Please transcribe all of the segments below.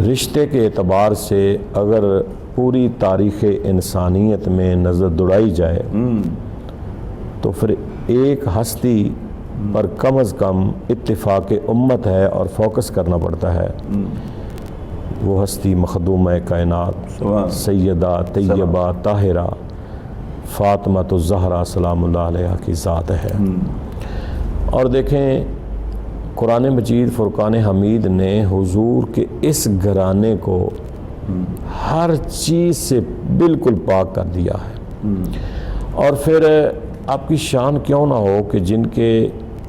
رشتے کے اعتبار سے اگر پوری تاریخ انسانیت میں نظر دوڑائی جائے تو پھر ایک ہستی پر کم از کم اتفاق امت ہے اور فوکس کرنا پڑتا ہے. وہ ہستی مخدومہ کائنات سیدہ طیبہ طاہرہ فاطمۃ الزہرا سلام اللہ علیہ کی ذات ہے. اور دیکھیں قرآن مجید فرقان حمید نے حضور کے اس گھرانے کو ہر چیز سے بالکل پاک کر دیا ہے. اور پھر آپ کی شان کیوں نہ ہو کہ جن کے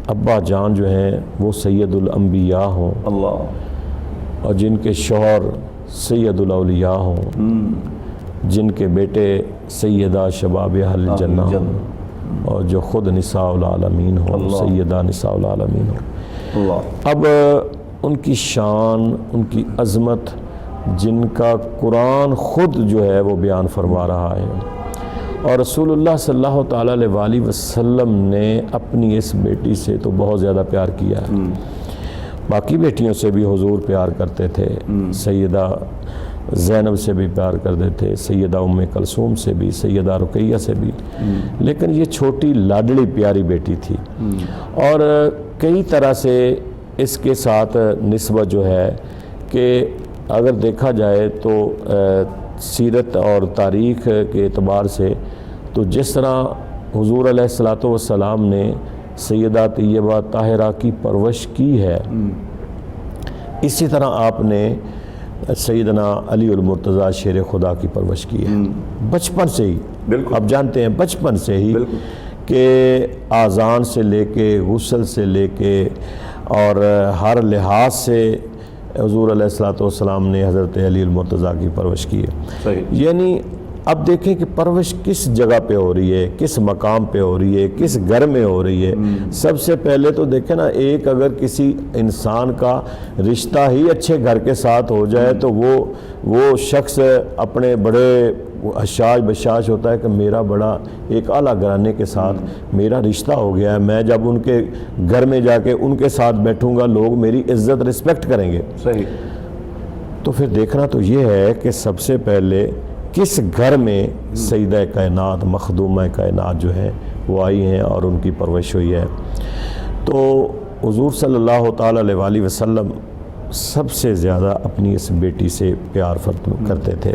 ابا جان جو ہیں وہ سید الانبیاء ہوں اللہ، اور جن کے شوہر سید الاولیاء ہوں، جن کے بیٹے سیدہ شباب اہل الجنہ ہوں، اور جو خود نساء العالمین ہوں، سیدہ نساء العالمین ہوں. اللہ، اب ان کی شان، ان کی عظمت جن کا قرآن خود جو ہے وہ بیان فرما رہا ہے، اور رسول اللہ صلی اللہ تعالیٰ علیہ وسلم نے اپنی اس بیٹی سے تو بہت زیادہ پیار کیا ہے. باقی بیٹیوں سے بھی حضور پیار کرتے تھے، سیدہ زینب سے بھی پیار کرتے تھے، سیدہ ام کلثوم سے بھی، سیدہ رقیہ سے بھی، لیکن یہ چھوٹی لاڈلی پیاری بیٹی تھی. اور کئی طرح سے اس کے ساتھ نسبت جو ہے کہ اگر دیکھا جائے تو سیرت اور تاریخ کے اعتبار سے تو جس طرح حضور علیہ السلام نے سیدہ طیبہ طاہرہ کی پرورش کی ہے، اسی طرح آپ نے سیدنا علی المرتضیٰ شیر خدا کی پرورش کی ہے. بچپن سے ہی، آپ جانتے ہیں بچپن سے ہی کہ آذان سے لے کے غسل سے لے کے اور ہر لحاظ سے حضور علیہ السلام نے حضرت علی المرتضیٰ کی پرورش کی ہے. یعنی اب دیکھیں کہ پرورش کس جگہ پہ ہو رہی ہے، کس مقام پہ ہو رہی ہے، کس گھر میں ہو رہی ہے. سب سے پہلے تو دیکھیں نا، ایک اگر کسی انسان کا رشتہ ہی اچھے گھر کے ساتھ ہو جائے تو وہ شخص اپنے بڑے حشاش بشاش ہوتا ہے کہ میرا بڑا ایک اعلیٰ گھرانے کے ساتھ میرا رشتہ ہو گیا ہے، میں جب ان کے گھر میں جا کے ان کے ساتھ بیٹھوں گا لوگ میری عزت رسپیکٹ کریں گے. صحیح. تو پھر دیکھنا تو یہ ہے کہ سب سے پہلے کس گھر میں سیدہ کائنات مخدومہ کائنات جو ہے وہ آئی ہیں اور ان کی پرورش ہوئی ہے. تو حضور صلی اللہ تعالیٰ علیہ وسلم سب سے زیادہ اپنی اس بیٹی سے پیار کرتے تھے.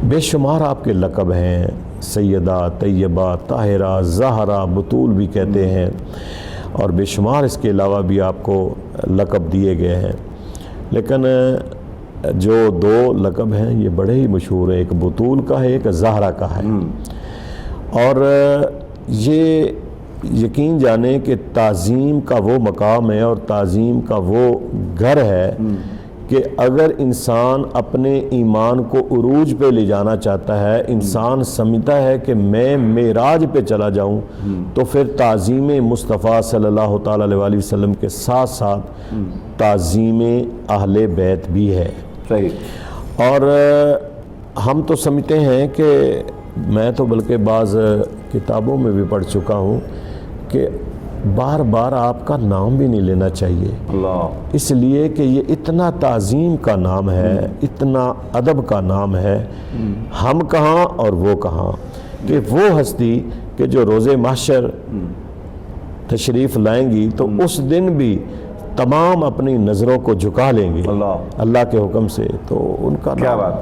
بے شمار آپ کے لقب ہیں، سیدہ طیبہ طاہرہ زہرا بطول بھی کہتے ہیں، اور بے شمار اس کے علاوہ بھی آپ کو لقب دیے گئے ہیں. لیکن جو دو لقب ہیں یہ بڑے ہی مشہور ہیں، ایک بطول کا ہے، ایک زہرا کا ہے. اور یہ یقین جانیں کہ تعظیم کا وہ مقام ہے اور تعظیم کا وہ گھر ہے کہ اگر انسان اپنے ایمان کو عروج پہ لے جانا چاہتا ہے، انسان سمجھتا ہے کہ میں معراج پہ چلا جاؤں، تو پھر تعظیم مصطفیٰ صلی اللہ تعالیٰ علیہ وسلم کے ساتھ ساتھ تعظیم اہل بیت بھی ہے. صحیح. اور ہم تو سمجھتے ہیں کہ میں تو بلکہ بعض کتابوں میں بھی پڑھ چکا ہوں کہ بار بار آپ کا نام بھی نہیں لینا چاہیے، اللہ، اس لیے کہ یہ اتنا تعظیم کا نام ہے، اتنا ادب کا نام ہے. ہم کہاں اور وہ کہاں، کہ وہ ہستی کہ جو روز محشر تشریف لائیں گی تو اس دن بھی تمام اپنی نظروں کو جھکا لیں گے اللہ کے حکم سے. تو ان کا کیا بات.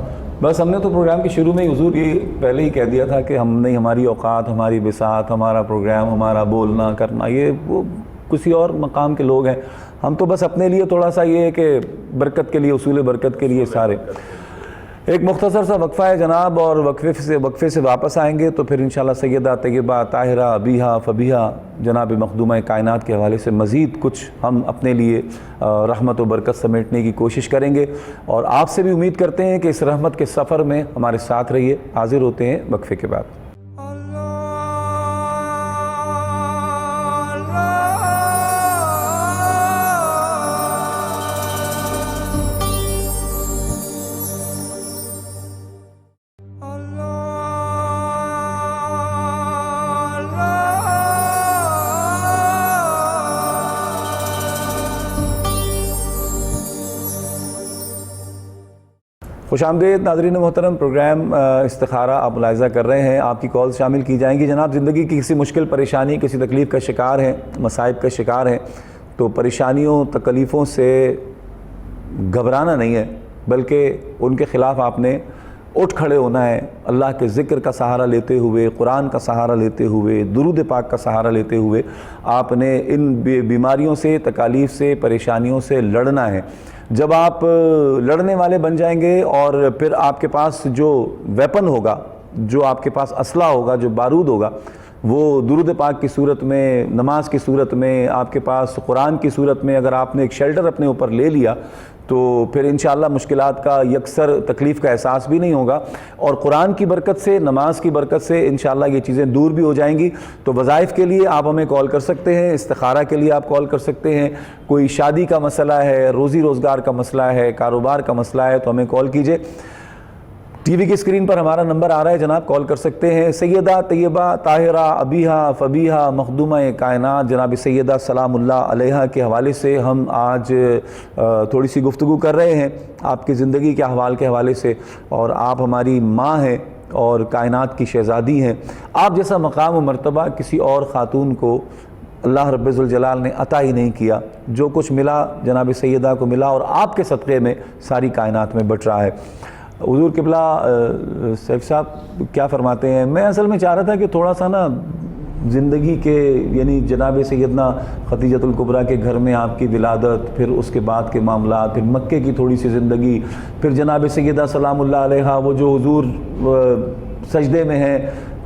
بس ہم نے تو پروگرام کے شروع میں حضور یہ پہلے ہی کہہ دیا تھا کہ ہم نہیں، ہماری اوقات، ہماری بساط، ہمارا پروگرام، ہمارا بولنا کرنا یہ وہ کسی اور مقام کے لوگ ہیں. ہم تو بس اپنے لیے تھوڑا سا یہ ہے کہ برکت کے لیے، اصول برکت کے لیے سارے. ایک مختصر سا وقفہ ہے جناب، اور وقفے سے واپس آئیں گے تو پھر انشاءاللہ سیدہ طیبہ طاہرہ ابیہا فبیہا جناب مخدومہ کائنات کے حوالے سے مزید کچھ ہم اپنے لیے رحمت و برکت سمیٹنے کی کوشش کریں گے، اور آپ سے بھی امید کرتے ہیں کہ اس رحمت کے سفر میں ہمارے ساتھ رہیے. حاضر ہوتے ہیں وقفے کے بعد. خوش آمدید ناظرین محترم، پروگرام استخارہ آپ ملاحظہ کر رہے ہیں، آپ کی کالز شامل کی جائیں گی۔ جناب زندگی کی کسی مشکل پریشانی، کسی تکلیف کا شکار ہیں، مصائب کا شکار ہیں، تو پریشانیوں تکلیفوں سے گھبرانا نہیں ہے، بلکہ ان کے خلاف آپ نے اٹھ کھڑے ہونا ہے، اللہ کے ذکر کا سہارا لیتے ہوئے، قرآن کا سہارا لیتے ہوئے، درود پاک کا سہارا لیتے ہوئے آپ نے ان بیماریوں سے، تکالیف سے، پریشانیوں سے لڑنا ہے۔ جب آپ لڑنے والے بن جائیں گے اور پھر آپ کے پاس جو ویپن ہوگا، جو آپ کے پاس اسلحہ ہوگا، جو بارود ہوگا، وہ درود پاک کی صورت میں، نماز کی صورت میں، آپ کے پاس قرآن کی صورت میں، اگر آپ نے ایک شیلٹر اپنے اوپر لے لیا تو پھر انشاءاللہ مشکلات کا یکسر تکلیف کا احساس بھی نہیں ہوگا، اور قرآن کی برکت سے، نماز کی برکت سے انشاءاللہ یہ چیزیں دور بھی ہو جائیں گی۔ تو وظائف کے لیے آپ ہمیں کال کر سکتے ہیں، استخارہ کے لیے آپ کال کر سکتے ہیں، کوئی شادی کا مسئلہ ہے، روزی روزگار کا مسئلہ ہے، کاروبار کا مسئلہ ہے تو ہمیں کال کیجئے۔ ٹی وی کی اسکرین پر ہمارا نمبر آ رہا ہے جناب، کال کر سکتے ہیں۔ سیدہ طیبہ طاہرہ ابیہا فبیہا مخدومہ کائنات جناب سیدہ سلام اللہ علیہا کے حوالے سے ہم آج تھوڑی سی گفتگو کر رہے ہیں آپ کی زندگی کے احوال کے حوالے سے، اور آپ ہماری ماں ہیں اور کائنات کی شہزادی ہیں۔ آپ جیسا مقام و مرتبہ کسی اور خاتون کو اللہ رب ذوالجلال نے عطا ہی نہیں کیا۔ جو کچھ ملا جناب سیدہ کو ملا، اور آپ کے صدقے میں ساری کائنات میں بٹ رہا ہے۔ حضور قبلہ سیف صاحب کیا فرماتے ہیں؟ میں اصل میں چاہ رہا تھا کہ تھوڑا سا نا زندگی کے، یعنی جناب سیدنا خدیجۃ الکبریٰ کے گھر میں آپ کی ولادت، پھر اس کے بعد کے معاملات، پھر مکے کی تھوڑی سی زندگی، پھر جناب سیدہ سلام اللہ علیہا وہ جو حضور سجدے میں ہیں،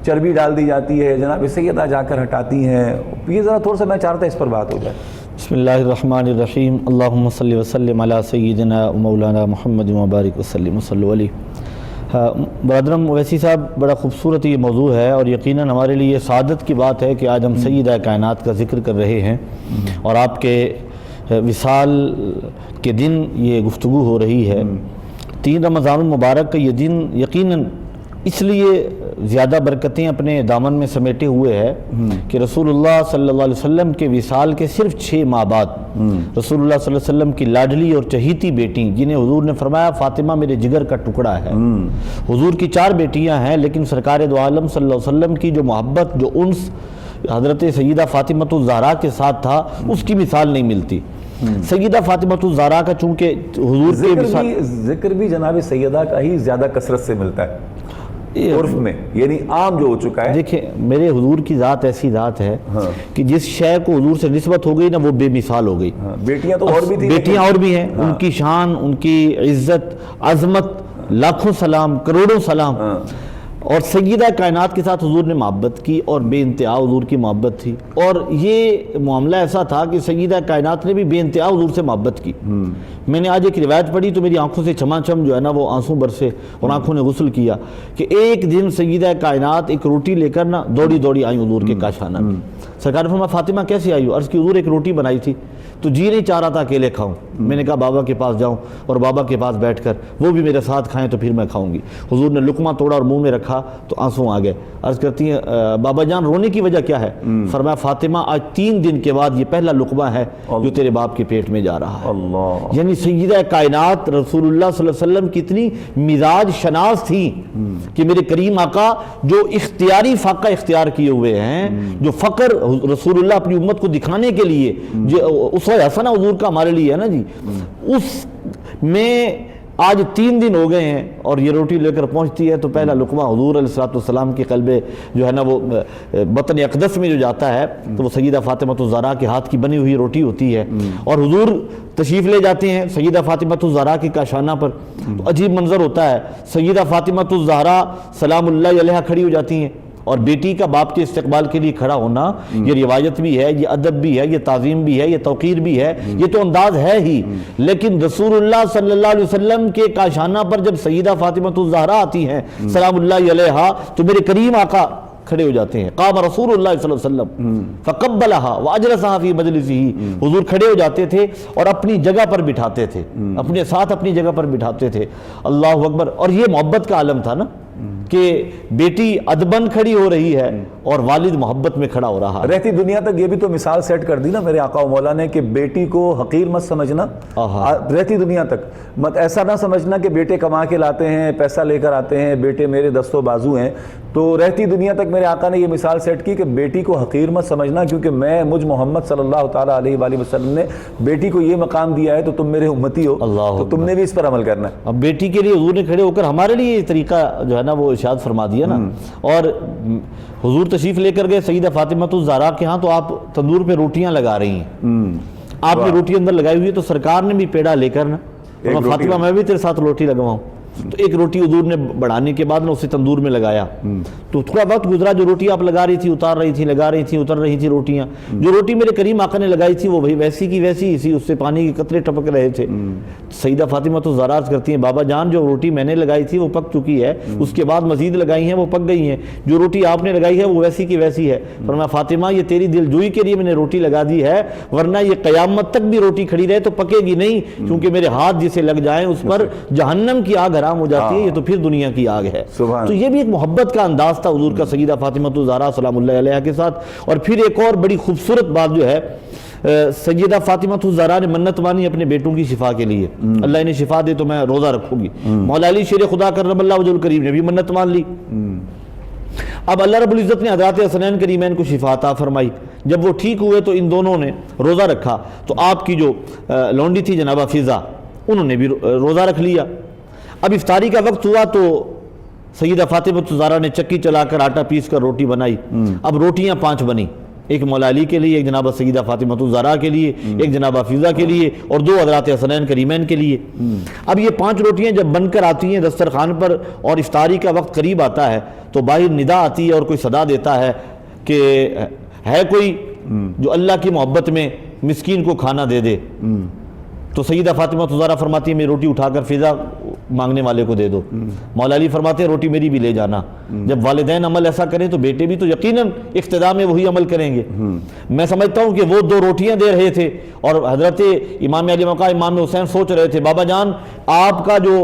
چربی ڈال دی جاتی ہے، جناب سیدہ جا کر ہٹاتی ہیں، یہ ذرا تھوڑا سا میں چاہ رہا تھا اس پر بات ہو جائے۔ بسم اللہ الرحمن الرحیم، اللہم صلی وسلم علی سیدنا و مولانا محمد مبارک وسلم صلی علیہ۔ برادرم اویسی صاحب، بڑا خوبصورت یہ موضوع ہے، اور یقیناً ہمارے لیے سعادت کی بات ہے کہ آج ہم سیدہ کائنات کا ذکر کر رہے ہیں، اور آپ کے وصال کے دن یہ گفتگو ہو رہی ہے۔ 3 رمضان المبارک کا یہ دن یقیناً اس لیے زیادہ برکتیں اپنے دامن میں سمیٹے ہوئے ہے کہ رسول اللہ صلی اللہ علیہ وسلم کے وصال کے صرف 6 ماہ بعد رسول اللہ صلی اللہ علیہ وسلم کی لاڈلی اور چہیتی بیٹی، جنہیں حضور نے فرمایا فاطمہ میرے جگر کا ٹکڑا ہے، حضور کی 4 بیٹیاں ہیں، لیکن سرکار دو عالم صلی اللہ علیہ وسلم کی جو محبت، جو انس حضرت سیدہ فاطمۃ الزہرا کے ساتھ تھا، اس کی مثال نہیں ملتی۔ سیدہ فاطمۃ الزہرا کا چونکہ حضور کے ذکر بھی جناب سیدہ کا ہی زیادہ کثرت سے ملتا ہے عرف میں، یعنی عام جو ہو چکا ہے۔ دیکھیں میرے حضور کی ذات ایسی ذات ہے کہ جس شے کو حضور سے نسبت ہو گئی نا، وہ بے مثال ہو گئی۔ بیٹیاں تو اور بھی تھیں، بیٹیاں اور بھی ہیں، ان کی شان، ان کی عزت، عظمت، لاکھوں سلام، کروڑوں سلام۔ اور سیدہ کائنات کے ساتھ حضور نے محبت کی، اور بے انتہا حضور کی محبت تھی، اور یہ معاملہ ایسا تھا کہ سیدہ کائنات نے بھی بے انتہا حضور سے محبت کی۔ میں نے آج ایک روایت پڑھی تو میری آنکھوں سے چماچم جو ہے نا وہ آنسوں برسے، اور آنکھوں نے غسل کیا کہ ایک دن سیدہ کائنات ایک روٹی لے کر نا دوڑی دوڑی آئی حضور کے کاشانہ میں۔ سرکار نے فرمایا فاطمہ کیسے آئی ہو؟ عرض کی حضور ایک روٹی بنائی تھی تو جی نہیں چاہ رہا تھا اکیلے کھاؤں، میں نے کہا بابا کے پاس جاؤں اور بابا کے پاس بیٹھ کر وہ بھی میرے ساتھ کھائیں تو پھر میں کھاؤں گی۔ حضور نے لقمہ توڑا اور منہ میں رکھا تو آنسوں آ گئے۔ عرض کرتی ہیں بابا جان رونے کی وجہ کیا ہے؟ فرمایا فاطمہ آج 3 دن کے بعد یہ پہلا لقمہ ہے جو تیرے باپ کے پیٹ میں جا رہا ہے۔ یعنی سیدہ کائنات رسول اللہ صلی اللہ علیہ وسلم کی اتنی مزاج شناس تھی کہ میرے کریم آقا جو اختیاری فاقہ اختیار کیے ہوئے ہیں، جو فقر رسول اللہ اپنی امت کو دکھانے کے لیے جو اسوہ حسنہ حضور کا ہمارے لیے ہے نا جی، اس میں آج 3 دن ہو گئے ہیں اور یہ روٹی لے کر پہنچتی ہے تو پہلا لقمہ حضور علیہ السلام کے قلب جو ہے نا وہ بطن اقدس میں جو جاتا ہے تو وہ سیدہ فاطمۃ الزہرا کے ہاتھ کی بنی ہوئی روٹی ہوتی ہے، اور حضور تشریف لے جاتے ہیں سیدہ فاطمۃ الزہرا کے کاشانہ پر۔ تو عجیب منظر ہوتا ہے، سیدہ فاطمۃ الزہرا سلام اللہ علیہا کھڑی ہو جاتی ہیں، اور بیٹی کا باپ کے استقبال کے لیے کھڑا ہونا یہ روایت بھی ہے، یہ ادب بھی ہے، یہ تعظیم بھی ہے، یہ توقیر بھی ہے، یہ تو انداز ہے ہی۔ لیکن رسول اللہ صلی اللہ علیہ وسلم کے کاشانہ پر جب سیدہ فاطمۃ الزہرا آتی ہیں سلام اللہ علیہا تو میرے کریم آقا کھڑے ہو جاتے ہیں۔ قام رسول اللہ صلی اللہ علیہ وسلم فقبلہا واجلسہا فی مجلسہ، حضور کھڑے ہو جاتے تھے اور اپنی جگہ پر بٹھاتے تھے، اپنے ساتھ اپنی جگہ پر بٹھاتے تھے۔ اللہ اکبر۔ اور یہ محبت کا عالم تھا نا، کہ بیٹی ادبن کھڑی ہو رہی ہے اور والد محبت میں کھڑا ہو رہا ہے. رہتی دنیا تک یہ بھی تو مثال سیٹ کر دی نا میرے آقا و مولا نے کہ بیٹی کو حقیر مت سمجھنا. رہتی دنیا تک مت ایسا نہ سمجھنا کہ بیٹے کما کے لاتے ہیں, پیسہ لے کر آتے ہیں, بیٹے میرے دست و بازو ہیں. تو رہتی دنیا تک میرے آقا نے یہ مثال سیٹ کی کہ بیٹی کو حقیر مت سمجھنا, کیونکہ مجھ محمد صلی اللہ تعالیٰ علیہ وآلہ وسلم نے بیٹی کو یہ مقام دیا ہے, تو تم میرے امتی ہو, تو تم نے بھی اس پر عمل کرنا ہے. اب بیٹی کے لیے حضور نے کھڑے ہو کر ہمارے لیے یہ طریقہ جو ہے نا وہ ارشاد فرما دیا نا. اور حضور تشریف لے کر گئے سیدہ فاطمہ الزہرا کے ہاں, تو آپ تندور پہ روٹیاں لگا رہی ہیں. آپ نے روٹی اندر لگائی ہوئی ہے, تو سرکار نے بھی پیڑا لے کر نا فاطمہ میں بھی تیرے ساتھ روٹی لگواؤں. تو ایک روٹی حضور نے بڑھانے کے بعد نا اسے تندور میں لگایا. تو تھوڑا وقت گزرا, جو روٹی آپ لگا رہی تھی اتار رہی تھی, لگا رہی تھی اتر رہی تھی روٹیاں. جو روٹی میرے کریم آقا نے لگائی تھی وہ ویسی کی ویسی اسی, اس سے پانی کے قطرے ٹپک رہے تھے. سیدہ فاطمہ تو الزہرا کرتی ہیں, بابا جان جو روٹی میں نے لگائی تھی وہ پک چکی ہے, اس کے بعد مزید لگائی ہیں وہ پک گئی ہیں, جو روٹی آپ نے لگائی ہے وہ ویسی کی ویسی ہے. فرمایا فاطمہ یہ تیری دل جوئی کے لیے میں نے روٹی لگا دی ہے, ورنہ یہ قیامت تک بھی روٹی کھڑی رہے تو پکے گی نہیں, کیونکہ میرے ہاتھ جسے لگ جائیں اس پر جہنم کی آگ حرام ہو جاتی ہے, یہ تو پھر دنیا کی آگ ہے. تو یہ بھی ایک محبت کا انداز تھا حضور کا سیدہ فاطمہ الزہرا سلام اللہ علیہا کے ساتھ. اور پھر ایک اور بڑی خوبصورت بات جو ہے, سیدہ فاطمہ الزہرا نے منت مانی اپنے بیٹوں کی شفا کے لیے, اللہ انہیں شفا دے تو میں روزہ رکھوں گی. مولا علی شیر خدا کرم اللہ وجہ الکریم نے بھی منت مان لی. اب اللہ رب العزت نے حضرات حسنین کریمین کو شفا عطا فرمائی. جب وہ ٹھیک ہوئے تو ان دونوں نے روزہ رکھا. تو آپ کی جو لونڈی تھی جناب فضا, انہوں نے بھی روزہ رکھ لیا. اب افطاری کا وقت ہوا تو سیدہ فاطمہ الزہرا نے چکی چلا کر آٹا پیس کر روٹی بنائی. اب روٹیاں 5 بنی, ایک مولا علی کے لیے, ایک جناب سیدہ فاطمہ الزہرا کے لیے, ایک جناب فضا کے لیے, اور 2 حضرات حسنین کریمین کے لیے. اب یہ 5 روٹیاں جب بن کر آتی ہیں دسترخوان پر اور افطاری کا وقت قریب آتا ہے, تو باہر ندا آتی ہے اور کوئی صدا دیتا ہے کہ ہے کوئی جو اللہ کی محبت میں مسکین کو کھانا دے دے. تو سیدہ فاطمہ الزہرا فرماتی ہے میں روٹی اٹھا کر فضا مانگنے والے کو دے دو. مولا علی فرماتے ہیں روٹی میری بھی لے جانا. جب والدین عمل ایسا کریں تو بیٹے بھی تو یقیناً اقتداء میں وہی عمل کریں گے. میں سمجھتا ہوں کہ وہ 2 روٹیاں دے رہے تھے, اور حضرت امام علی مقام امام حسین سوچ رہے تھے بابا جان آپ کا جو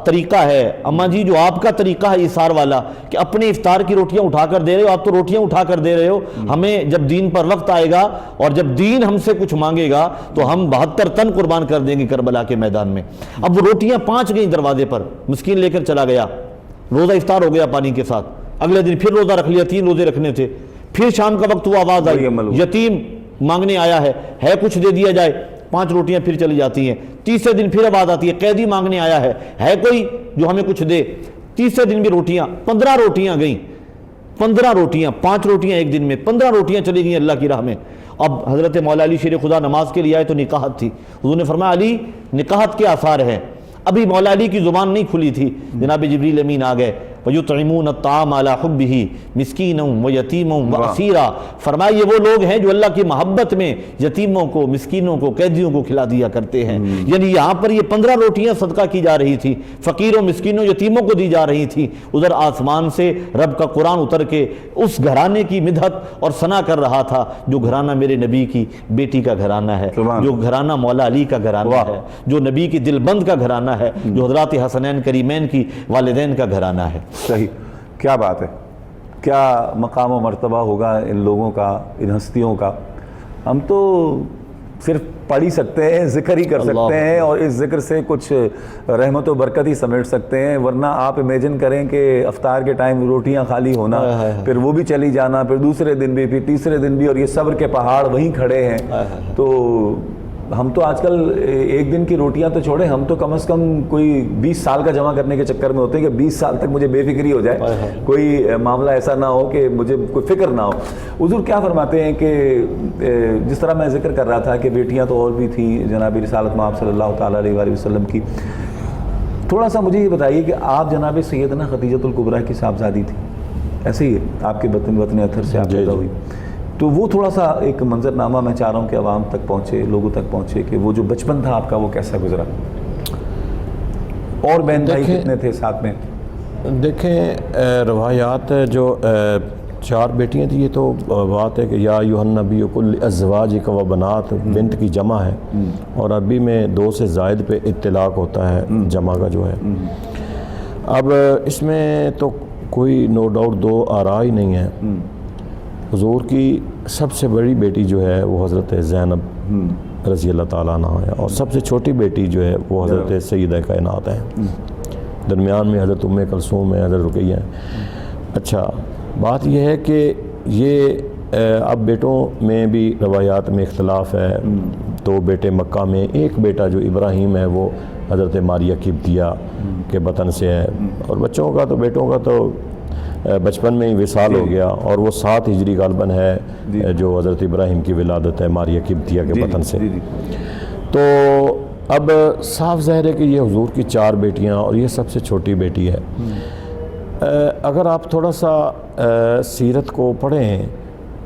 طریقہ ہے, اماں جی جو آپ کا طریقہ ہے ایثار والا, کہ اپنے افطار کی روٹیاں اٹھا کر دے رہے ہو, آپ تو روٹیاں اٹھا کر دے رہے ہو, ہمیں جب دین پر وقت آئے گا اور جب دین ہم سے کچھ مانگے گا تو ہم 72 تن قربان کر دیں گے کربلا کے میدان میں. اب وہ روٹیاں 5 گئیں دروازے پر, مسکین لے کر چلا گیا, روزہ افطار ہو گیا پانی کے ساتھ. اگلے دن پھر روزہ رکھ لیا, 3 روزے رکھنے تھے. پھر شام کا وقت ہوا, آواز آئی یتیم مانگنے آیا ہے کچھ دے دیا جائے. 5 روٹیاں پھر چلی جاتی ہیں. تیسرے دن پھر آواز آتی ہے قیدی مانگنے آیا ہے کوئی جو ہمیں کچھ دے. تیسرے دن بھی روٹیاں, 15 روٹیاں گئیں. 15 روٹیاں, 5 روٹیاں ایک دن میں, 15 روٹیاں چلی گئیں اللہ کی راہ میں. اب حضرت مولا علی شیر خدا نماز کے لیے آئے تو نکاحت تھی. حضور نے فرمایا علی نکاحت کے آثار ہیں. ابھی مولا علی کی زبان نہیں کھلی تھی, جناب جبریل امین آ گئے. وَيُطْعِمُونَ الطَّعَامَ عَلَىٰ حُبِّهِ مِسْكِينًا وَيَتِيمًا وَأَسِيرًا. فرمایا یہ وہ لوگ ہیں جو اللہ کی محبت میں یتیموں کو, مسکینوں کو, قیدیوں کو کھلا دیا کرتے ہیں. یعنی یہاں پر یہ 15 روٹیاں صدقہ کی جا رہی تھی, فقیروں, مسکینوں, یتیموں کو دی جا رہی تھی. ادھر آسمان سے رب کا قرآن اتر کے اس گھرانے کی مدحت اور ثنا کر رہا تھا جو گھرانہ میرے نبی کی بیٹی کا گھرانہ ہے, جو گھرانہ مولا علی کا گھرانہ ہے, جو نبی کی دل بند کا گھرانہ ہے, جو حضرات حسنین کریمین کی والدین کا گھرانہ ہے. صحیح, کیا بات ہے, کیا مقام و مرتبہ ہوگا ان لوگوں کا, ان ہستیوں کا. ہم تو صرف پڑھ ہی سکتے ہیں, ذکر ہی کر سکتے ہیں, اور اس ذکر سے کچھ رحمت و برکت ہی سمیٹ سکتے ہیں. ورنہ آپ امیجن کریں کہ افطار کے ٹائم روٹیاں خالی ہونا, پھر وہ بھی چلی جانا, پھر دوسرے دن بھی, پھر تیسرے دن بھی, اور یہ صبر کے پہاڑ وہیں کھڑے ہیں. تو ہم تو آج کل ایک دن کی روٹیاں تو چھوڑیں, ہم تو کم از کم کوئی 20 سال کا جمع کرنے کے چکر میں ہوتے ہیں کہ 20 سال تک مجھے بے فکری ہو جائے, کوئی معاملہ ایسا نہ ہو کہ مجھے کوئی فکر نہ ہو. حضور کیا فرماتے ہیں کہ جس طرح میں ذکر کر رہا تھا کہ بیٹیاں تو اور بھی تھیں جناب رسالت مآب صلی اللہ تعالیٰ علیہ وآلہ وسلم کی, تھوڑا سا مجھے یہ بتائیے کہ آپ جناب سیدنا خدیجۃ الکبریٰ کی صاحبزادی تھی, ایسے ہی آپ کے وطن اطہر سے آپ پیدا ہوئی. تو وہ تھوڑا سا ایک منظر نامہ میں چاہ رہا ہوں کہ عوام تک پہنچے, لوگوں تک پہنچے, کہ وہ جو بچپن تھا آپ کا وہ کیسا گزرا, اور بہن بھائی کتنے تھے ساتھ میں. دیکھیں روایات جو 4 بیٹیاں تھیں, یہ تو بات ہے کہ یا ایھا النبی قل لازواجک و بنات, بنت کی جمع ہے, اور عربی میں 2 سے زائد پہ اطلاق ہوتا ہے جمع کا جو ہے. اب اس میں تو کوئی نو ڈاؤٹ دو آراء ہی نہیں ہے. حضور کی سب سے بڑی بیٹی جو ہے وہ حضرت زینب رضی اللہ تعالیٰ عنہ ہے, اور سب سے چھوٹی بیٹی جو ہے وہ حضرت سیدہ کائنات ہے. درمیان میں حضرت ام کلثوم ہے, حضرت رقیہ ہے. اچھا بات یہ ہے کہ یہ اب بیٹوں میں بھی روایات میں اختلاف ہے. 2 بیٹے مکہ میں, ایک بیٹا جو ابراہیم ہے وہ حضرت ماریہ قبطیہ کے بطن سے ہے, اور بچوں کا تو بیٹوں کا تو بچپن میں ہی وصال ہو گیا, اور وہ 7 ہجری غالباً ہے جو حضرت ابراہیم کی ولادت ہے ماریہ قبطیہ کے بطن سے. تو اب صاف ظاہر ہے کہ یہ حضور کی 4 بیٹیاں اور یہ سب سے چھوٹی بیٹی ہے. اگر آپ تھوڑا سا سیرت کو پڑھیں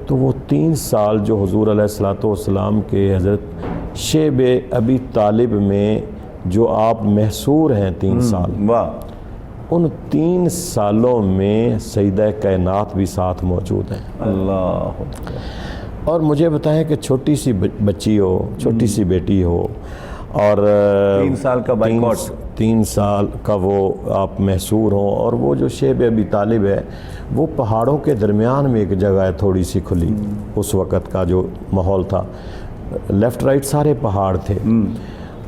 تو وہ 3 سال جو حضور علیہ الصلوۃ والسلام کے حضرت شیب ابی طالب میں جو آپ محصور ہیں 3 سال, ان 3 سالوں میں سیدہ کائنات بھی ساتھ موجود ہیں. اللہ. اور مجھے بتائیں کہ چھوٹی سی بچی ہو, چھوٹی سی بیٹی ہو, اور 3 سال کا بائیکاٹ, 3 سال کا وہ آپ محصور ہوں, اور وہ جو شیب ابی طالب ہے وہ پہاڑوں کے درمیان میں ایک جگہ ہے تھوڑی سی کھلی. اس وقت کا جو ماحول تھا, لیفٹ رائٹ سارے پہاڑ تھے.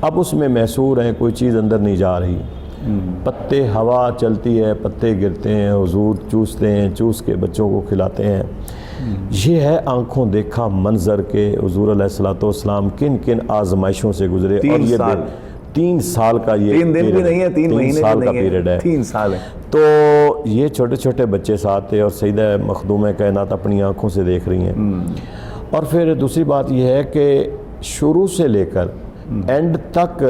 اب اس میں محصور ہیں, کوئی چیز اندر نہیں جا رہی, پتے ہوا چلتی ہے, پتے گرتے ہیں, حضور چوستے ہیں, چوس کے بچوں کو کھلاتے ہیں. یہ ہے آنکھوں دیکھا منظر کے حضور علیہ الصلوۃ والسلام کن کن آزمائشوں سے گزرے. اور یہ 3 سال کا, یہ 3 دن بھی نہیں ہے, 3 مہینے سال کا نہیں پیریڈ ہے, 3 سال ہے. تو یہ چھوٹے چھوٹے بچے ساتھ تھے, اور سیدہ مخدومہ کائنات اپنی آنکھوں سے دیکھ رہی ہیں. اور پھر دوسری بات یہ ہے کہ شروع سے لے کر اینڈ تک,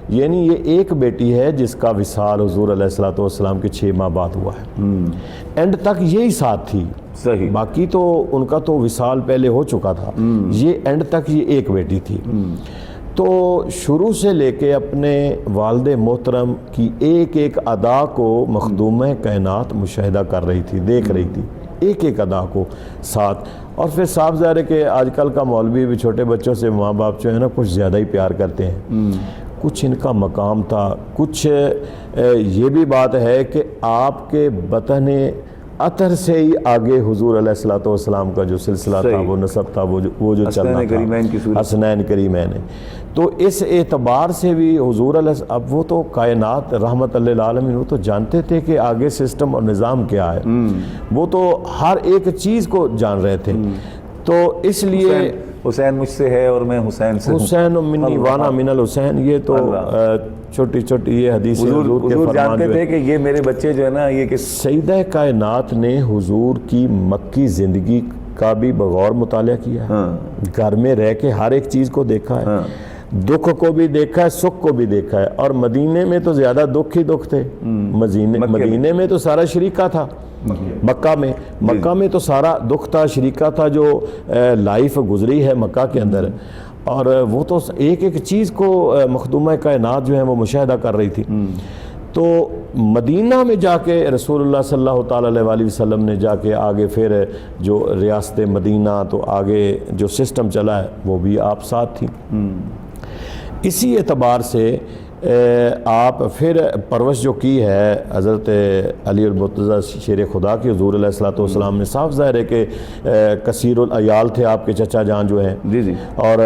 یعنی یہ ایک بیٹی ہے جس کا وصال حضور علیہ الصلوۃ والسلام کے 6 ماہ بعد ہوا ہے. اینڈ تک یہی ساتھ تھی, صحیح, باقی تو ان کا تو وصال پہلے ہو چکا تھا, یہ اینڈ تک یہ ایک بیٹی تھی. تو شروع سے لے کے اپنے والد محترم کی ایک ایک ادا کو مخدومہ کائنات مشاہدہ کر رہی تھی, دیکھ رہی تھی, ایک ایک ادا کو ساتھ. اور پھر صاف ظاہر ہے کہ آج کل کا مولوی بھی چھوٹے بچوں سے ماں باپ جو ہے نا کچھ زیادہ ہی پیار کرتے ہیں. کچھ ان کا مقام تھا, کچھ یہ بھی بات ہے کہ آپ کے بطن عطر سے ہی آگے حضور علیہ الصلوۃ والسلام کا جو سلسلہ تھا, وہ نسب تھا, وہ جو چلنا تھا, حسنین کریمین. تو اس اعتبار سے بھی حضور علیہ, اب وہ تو کائنات رحمت للعالمین, وہ تو جانتے تھے کہ آگے سسٹم اور نظام کیا ہے, وہ تو ہر ایک چیز کو جان رہے تھے. تو اس لیے حسین مجھ سے ہے اور میں حسین سے ہوں, حسین منی وانا من الحسین, یہ تو چھوٹی چھوٹی یہ حدیث حضور کے فرمان جانتے تھے کہ یہ میرے بچے جو ہے نا یہ کہ سیدہ کائنات نے حضور کی مکی زندگی کا بھی بغور مطالعہ کیا ہے, گھر میں رہ کے ہر ایک چیز کو دیکھا ہے, دکھ کو بھی دیکھا ہے, سکھ کو بھی دیکھا ہے. اور مدینے میں تو زیادہ دکھ ہی دکھ تھے, مدینے میں تو سارا شریکہ تھا, مکہ میں تو سارا دکھ تھا, شریکہ تھا, جو لائف گزری ہے مکہ کے اندر. اور وہ تو ایک ایک چیز کو مخدومہ کائنات جو ہے وہ مشاہدہ کر رہی تھی. تو مدینہ میں جا کے رسول اللہ صلی اللہ تعالیٰ علیہ وسلم نے جا کے آگے پھر جو ریاست مدینہ, تو آگے جو سسٹم چلا ہے وہ بھی آپ ساتھ تھی. اسی اعتبار سے آپ پھر پرورش جو کی ہے حضرت علی المرتضیٰ شیر خدا کی, حضور علیہ الصلوۃ والسلام نے, صاف ظاہر ہے کہ کثیر العیال تھے آپ کے چچا جان جو ہیں, اور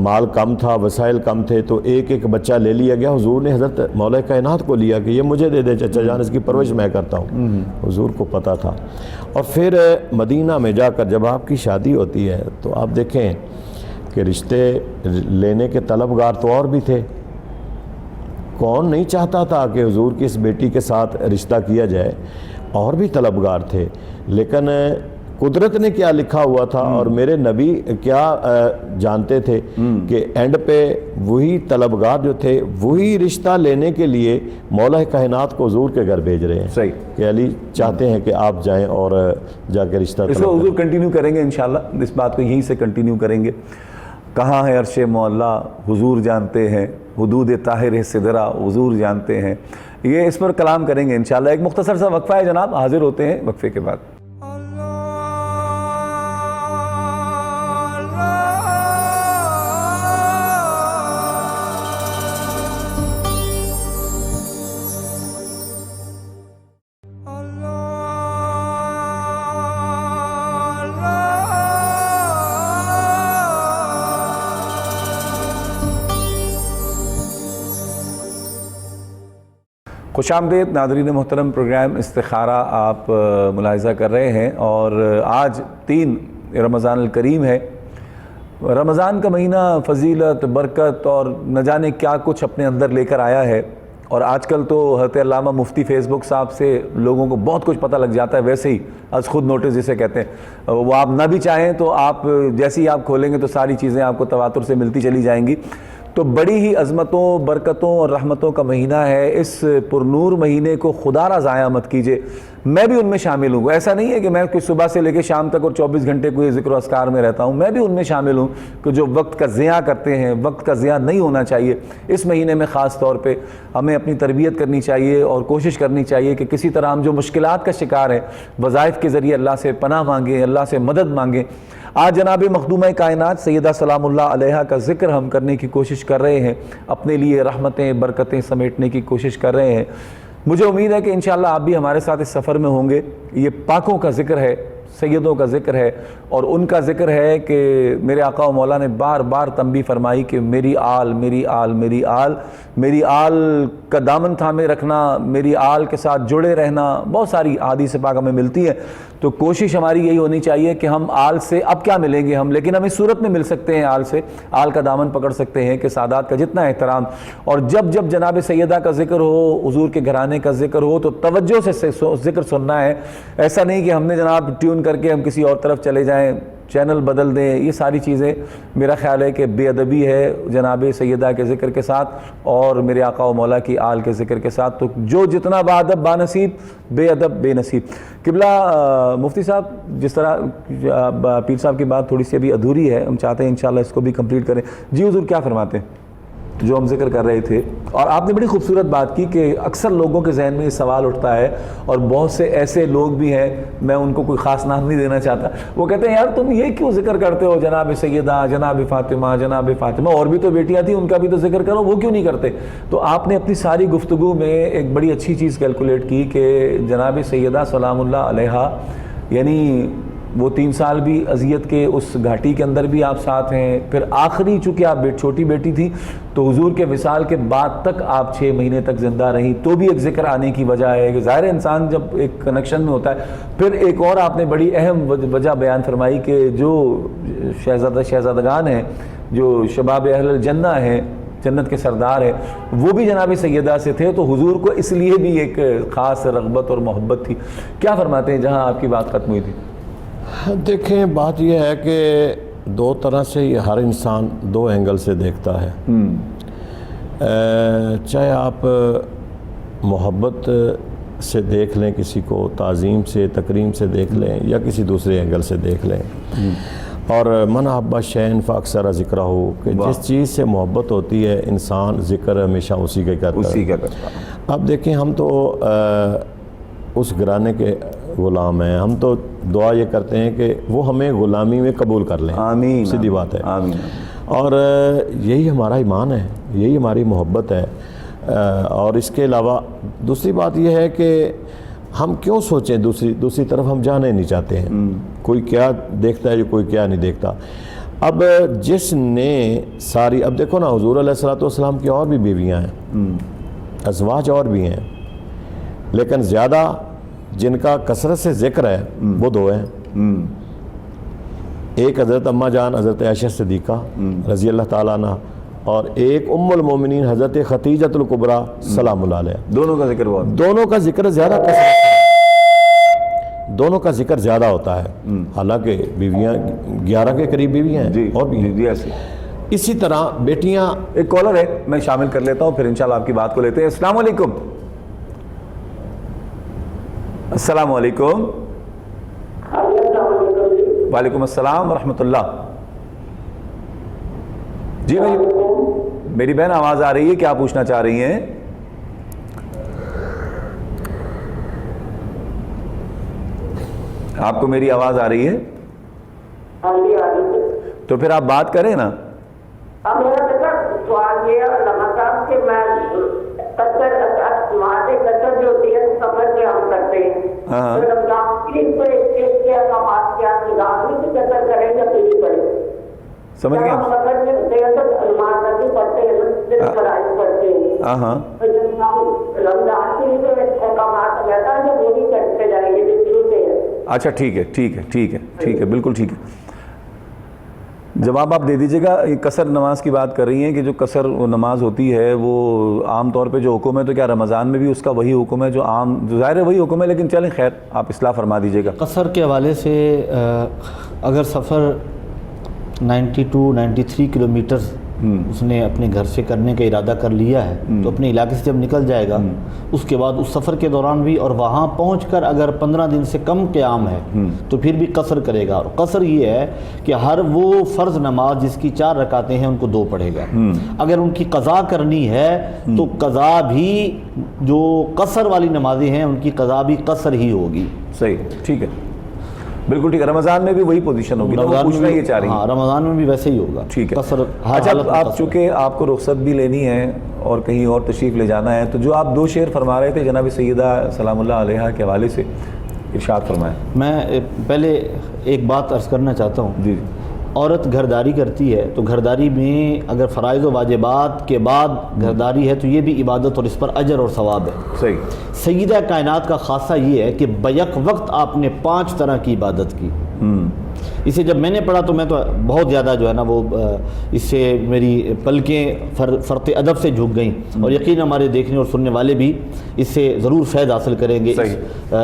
مال کم تھا, وسائل کم تھے, تو ایک ایک بچہ لے لیا گیا. حضور نے حضرت مولا کائنات کو لیا کہ یہ مجھے دے دے چچا جان, اس کی پرورش میں کرتا ہوں. حضور کو پتہ تھا. اور پھر مدینہ میں جا کر جب آپ کی شادی ہوتی ہے تو آپ دیکھیں کہ رشتے لینے کے طلبگار تو اور بھی تھے. کون نہیں چاہتا تھا کہ حضور کی اس بیٹی کے ساتھ رشتہ کیا جائے, اور بھی طلبگار تھے. لیکن قدرت نے کیا لکھا ہوا تھا اور میرے نبی کیا جانتے تھے کہ اینڈ پہ وہی طلبگار جو تھے وہی رشتہ لینے کے لیے مولا کائنات کو حضور کے گھر بھیج رہے ہیں. صحیح کہ علی چاہتے ہیں کہ آپ جائیں اور جا کے رشتہ اس کو حضور کنٹینیو کریں گے انشاءاللہ, اس بات کو یہیں سے کنٹینیو کریں گے. کہاں ہے عرش مولا حضور جانتے ہیں, حدود طاہر سدرہ حضور جانتے ہیں. یہ اس پر کلام کریں گے انشاءاللہ. ایک مختصر سا وقفہ ہے جناب, حاضر ہوتے ہیں وقفے کے بعد. خوش آمدید ناظرین محترم، پروگرام استخارہ آپ ملاحظہ کر رہے ہیں، اور آج 3 رمضان الکریم ہے۔ رمضان کا مہینہ فضیلت، برکت اور نہ جانے کیا کچھ اپنے اندر لے کر آیا ہے، اور آج کل تو حضرت علامہ مفتی فیس بک صاحب سے لوگوں کو بہت کچھ پتہ لگ جاتا ہے، ویسے ہی از خود نوٹس جسے کہتے ہیں، وہ آپ نہ بھی چاہیں تو آپ جیسے ہی آپ کھولیں گے تو ساری چیزیں آپ کو تواتر سے ملتی چلی جائیں گی۔ تو بڑی ہی عظمتوں، برکتوں اور رحمتوں کا مہینہ ہے۔ اس پرنور مہینے کو خدا را ضائع مت کیجئے۔ میں بھی ان میں شامل ہوں۔ ایسا نہیں ہے کہ میں کوئی صبح سے لے کے شام تک اور 24 گھنٹے کوئی ذکر و اذکار میں رہتا ہوں، میں بھی ان میں شامل ہوں کہ جو وقت کا ضیاع کرتے ہیں۔ وقت کا ضیاع نہیں ہونا چاہیے۔ اس مہینے میں خاص طور پہ ہمیں اپنی تربیت کرنی چاہیے اور کوشش کرنی چاہیے کہ کسی طرح ہم جو مشکلات کا شکار ہیں، وظائف کے ذریعے اللہ سے پناہ مانگیں، اللہ سے مدد مانگیں۔ آج جناب مخدومہ کائنات سیدہ سلام اللہ علیہا کا ذکر ہم کرنے کی کوشش کر رہے ہیں، اپنے لیے رحمتیں، برکتیں سمیٹنے کی کوشش کر رہے ہیں۔ مجھے امید ہے کہ انشاءاللہ آپ بھی ہمارے ساتھ اس سفر میں ہوں گے۔ یہ پاکوں کا ذکر ہے، سیدوں کا ذکر ہے، اور ان کا ذکر ہے کہ میرے آقا و مولا نے بار بار تنبیہ فرمائی کہ میری آل، میری آل، میری آل، میری آل کا دامن تھامے رکھنا، میری آل کے ساتھ جڑے رہنا، بہت ساری احادیث پاک ہمیں ملتی ہے۔ تو کوشش ہماری یہی ہونی چاہیے کہ ہم آل سے اب کیا ملیں گے ہم، لیکن ہم اس صورت میں مل سکتے ہیں آل سے، آل کا دامن پکڑ سکتے ہیں کہ سادات کا جتنا احترام، اور جب جب جناب سیدہ کا ذکر ہو، حضور کے گھرانے کا ذکر ہو تو توجہ سے ذکر سننا ہے۔ ایسا نہیں کہ ہم نے جناب ٹیون کر کے ہم کسی اور طرف چلے جائیں، چینل بدل دیں، یہ ساری چیزیں میرا خیال ہے کہ بے ادبی ہے جناب سیدہ کے ذکر کے ساتھ اور میرے آقا و مولا کی آل کے ذکر کے ساتھ۔ تو جو جتنا باادب بانصیب، بے ادب بے نصیب۔ قبلہ مفتی صاحب، جس طرح پیر صاحب کی بات تھوڑی سی ابھی ادھوری ہے، ہم چاہتے ہیں انشاءاللہ اس کو بھی کمپلیٹ کریں۔ جی حضور کیا فرماتے ہیں جو ہم ذکر کر رہے تھے؟ اور آپ نے بڑی خوبصورت بات کی کہ اکثر لوگوں کے ذہن میں یہ سوال اٹھتا ہے، اور بہت سے ایسے لوگ بھی ہیں، میں ان کو کوئی خاص نام نہیں دینا چاہتا، وہ کہتے ہیں یار تم یہ کیوں ذکر کرتے ہو جناب سیدہ، جناب فاطمہ، جناب فاطمہ، اور بھی تو بیٹیاں تھیں، ان کا بھی تو ذکر کرو، وہ کیوں نہیں کرتے؟ تو آپ نے اپنی ساری گفتگو میں ایک بڑی اچھی چیز کیلکولیٹ کی کہ جناب سیدہ سلام اللہ علیہا، یعنی وہ 3 سال بھی اذیت کے اس گھاٹی کے اندر بھی آپ ساتھ ہیں، پھر آخری چونکہ آپ چھوٹی بیٹی تھی تو حضور کے وصال کے بعد تک آپ 6 مہینے تک زندہ رہیں، تو بھی ایک ذکر آنے کی وجہ ہے کہ ظاہر انسان جب ایک کنیکشن میں ہوتا ہے۔ پھر ایک اور آپ نے بڑی اہم وجہ بیان فرمائی کہ جو شہزادگان ہیں، جو شباب اہل الجنہ ہیں، جنت کے سردار ہیں، وہ بھی جناب سیدہ سے تھے، تو حضور کو اس لیے بھی ایک خاص رغبت اور محبت تھی۔ کیا فرماتے ہیں جہاں آپ کی بات ختم ہوئی تھی؟ دیکھیں، بات یہ ہے کہ 2 طرح سے ہر انسان 2 اینگل سے دیکھتا ہے۔ چاہے آپ محبت سے دیکھ لیں کسی کو، تعظیم سے، تکریم سے دیکھ لیں، یا کسی دوسرے اینگل سے دیکھ لیں۔ اور من احب شیئا فاکثر ذکرہ ہو، کہ جس چیز سے محبت ہوتی ہے انسان ذکر ہمیشہ اسی کا کرتا ہے۔ اب دیکھیں، ہم تو اس گھرانے کے غلام ہیں، ہم تو دعا یہ کرتے ہیں کہ وہ ہمیں غلامی میں قبول کر لیں۔ آمین، سیدھی بات ہے۔ آمین۔ اور یہی ہمارا ایمان ہے، یہی ہماری محبت ہے۔ اور اس کے علاوہ دوسری بات یہ ہے کہ ہم کیوں سوچیں دوسری طرف ہم جانے نہیں چاہتے ہیں، کوئی کیا دیکھتا ہے، کوئی کیا نہیں دیکھتا۔ اب جس نے ساری، اب دیکھو نا، حضور علیہ السلام کی اور بھی بیویاں ہیں، ازواج اور بھی ہیں، لیکن زیادہ جن کا کثرت سے ذکر ہے وہ 2 ہیں۔ ایک حضرت اماں جان حضرت عائشہ صدیقہ رضی اللہ تعالیٰ عنہ، اور ایک ام المومنین حضرت خدیجۃ الکبریٰ سلام اللہ علیہ۔ دونوں کا ذکر بہت، دونوں کا ذکر زیادہ کثرت ہے، دونوں کا ذکر زیادہ ہوتا ہے، حالانکہ بیویاں 11 کے قریب بیویاں ہیں، اور بھی ہیں۔ اسی طرح بیٹیاں۔ ایک کالر ہے، میں شامل کر لیتا ہوں، پھر انشاءاللہ آپ کی بات کو لیتے ہیں۔ السلام علیکم۔ السلام علیکم۔ وعلیکم السلام ورحمۃ اللہ۔ جی میری بہن آواز آ رہی ہے، کیا پوچھنا چاہ رہی ہیں؟ آپ کو میری آواز آ رہی ہے؟ تو پھر آپ بات کریں نا۔ میرا بیٹا سوال یہ ہے لگاتار کہ میں کچر جو ہوتی ہے سفر میں ہم کرتے ہیں، رمضان کی کیا کمات کیا نگاہی کی کچر کریں یا پیڑھی پڑے، سمجھ گئے؟ سفر میں پڑھتے ہیں، ہاں رمضان کے لیے جو احکامات رہتا ہے وہ بھی کرتے جائیں گے جو شروع سے ہے. اچھا ٹھیک ہے ٹھیک ہے ٹھیک ہے ٹھیک ہے بالکل ٹھیک ہے. جواب آپ دے دیجیے گا. قصر نماز کی بات کر رہی ہیں کہ جو قصر نماز ہوتی ہے وہ عام طور پہ جو حکم ہے تو کیا رمضان میں بھی اس کا وہی حکم ہے جو عام ظاہر ہے وہی حکم ہے لیکن چلیں خیر آپ اصلاح فرما دیجیے گا. قصر کے حوالے سے اگر سفر 92-93 کلومیٹر اس نے اپنے گھر سے کرنے کا ارادہ کر لیا ہے تو اپنے علاقے سے جب نکل جائے گا اس کے بعد اس سفر کے دوران بھی اور وہاں پہنچ کر اگر 15 دن سے کم قیام ہے تو پھر بھی قصر کرے گا. اور قصر یہ ہے کہ ہر وہ فرض نماز جس کی 4 رکعتیں ہیں ان کو 2 پڑھے گا. اگر ان کی قضا کرنی ہے تو قضا بھی جو قصر والی نمازیں ہیں ان کی قضا بھی قصر ہی ہوگی. صحیح ٹھیک ہے بالکل ٹھیک ہے. رمضان میں بھی وہی پوزیشن ہوگی. پوچھنا یہ چاہ رہی ہیں. ہاں رمضان میں بھی ویسے ہی ہوگا. ٹھیک ہے. قصر اچھا آپ چونکہ آپ کو رخصت بھی لینی ہے اور کہیں اور تشریف لے جانا ہے تو جو آپ 2 شعر فرما رہے تھے جناب سیدہ سلام اللہ علیہا کے حوالے سے ارشاد فرمائیں. میں پہلے ایک بات عرض کرنا چاہتا ہوں. جی عورت گھرداری کرتی ہے تو گھرداری میں اگر فرائض و واجبات کے بعد گھرداری ہے تو یہ بھی عبادت اور اس پر اجر اور ثواب ہے. صحیح. سیدہ کائنات کا خاصہ یہ ہے کہ بیک وقت آپ نے 5 طرح کی عبادت کی. اسے جب میں نے پڑھا تو میں تو بہت زیادہ جو ہے نا وہ اس سے میری پلکیں فرط ادب سے جھک گئیں اور یقین ہمارے دیکھنے اور سننے والے بھی اس سے ضرور فیض حاصل کریں گے اس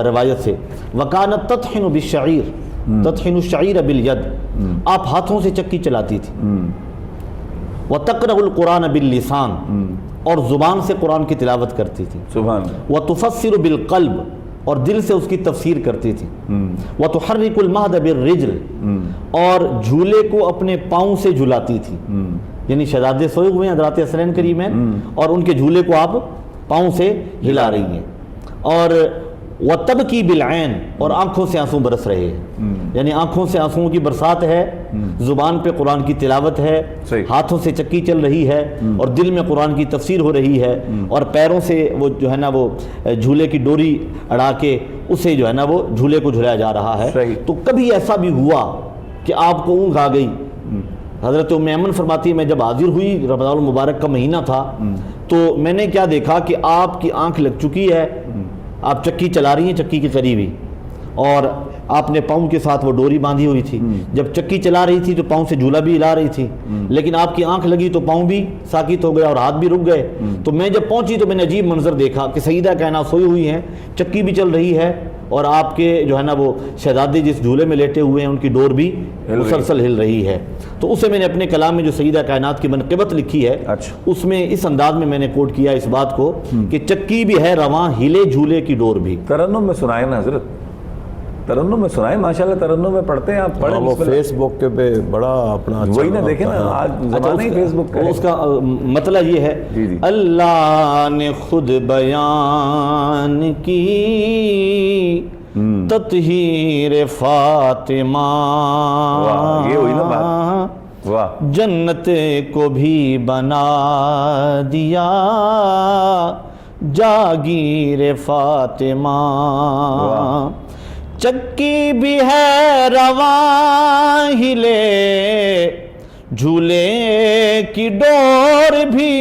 روایت سے. وَكَانَتْ تَطْحِنُ بِالشَّعِيرِ تطحن الشعیر بالید. آپ ہاتھوں سے چکی چلاتی تھی. وَتَقْرَأُ الْقُرْآنَ بِاللِّسَانِ اور زبان سے قرآن کی تلاوت کرتی تھی. سبحان. وَتُفَسِّرُ بِالْقَلْبِ اور دل سے اس کی تفسیر کرتی تھی. وَتُحَرِّكُ الْمَهْدَ بِالرِّجْلِ اور جھولے کو اپنے پاؤں سے جھلاتی تھی. یعنی شہزادے سوئے ہوئے ہیں حضرات حسنین کریم ہیں اور ان کے جھولے کو آپ پاؤں سے ہلا رہی ہیں. اور وَتَبْكِي بِالْعَيْنِ اور آنکھوں سے آنسو برس رہے ہیں. یعنی آنکھوں سے آنسوؤں کی برسات ہے, زبان پہ قرآن کی تلاوت ہے, ہاتھوں سے چکی چل رہی ہے اور دل میں قرآن کی تفسیر ہو رہی ہے اور پیروں سے وہ جو ہے نا وہ جھولے کی ڈوری اڑا کے اسے جو ہے نا وہ جھولے کو جھلایا جا رہا ہے. تو کبھی ایسا بھی ہوا کہ آپ کو اونگ آ گئی. حضرت ام ایمن فرماتی ہے میں جب حاضر ہوئی رمضان المبارک کا مہینہ تھا تو میں نے کیا دیکھا کہ آپ کی آنکھ لگ چکی ہے, آپ چکی چلا رہی ہیں چکی کے قریب ہی اور آپ نے پاؤں کے ساتھ وہ ڈوری باندھی ہوئی تھی. جب چکی چلا رہی تھی تو پاؤں سے جھولا بھی ہلا رہی تھی لیکن آپ کی آنکھ لگی تو پاؤں بھی ساکت ہو گیا اور ہاتھ بھی رک گئے. تو میں جب پہنچی تو میں نے عجیب منظر دیکھا کہ سیدہ کائنات سوئی ہوئی ہیں, چکی بھی چل رہی ہے اور آپ کے جو ہے نا وہ شہزادے جس جھولے میں لیٹے ہوئے ہیں ان کی ڈور بھی مسلسل ہل رہی ہے. تو اسے میں نے اپنے کلام میں جو سیدہ کائنات کی منقبت لکھی ہے اس میں اس انداز میں نے کوٹ کیا اس بات کو کہ چکی بھی ہے رواں ہلے جھولے کی ڈور بھی. ترنم میں سنائیں نا حضرت, ترنم میں سنائیں. ماشاءاللہ ترنم میں پڑھتے ہیں آپ پڑھیں. وہ فیس بک کے پہ بڑا اپنا وہی نا دیکھیں نا آج زمانہ ہی فیس بک کا. اس کا مطلب یہ ہے اللہ نے خود بیان کی تطہیر فاطمہ, یہ ہوئی نا بات. واہ. جنت کو بھی بنا دیا جاگیر فاطمہ. چکی بھی ہے رواں ہلے جھولے کی ڈور بھی,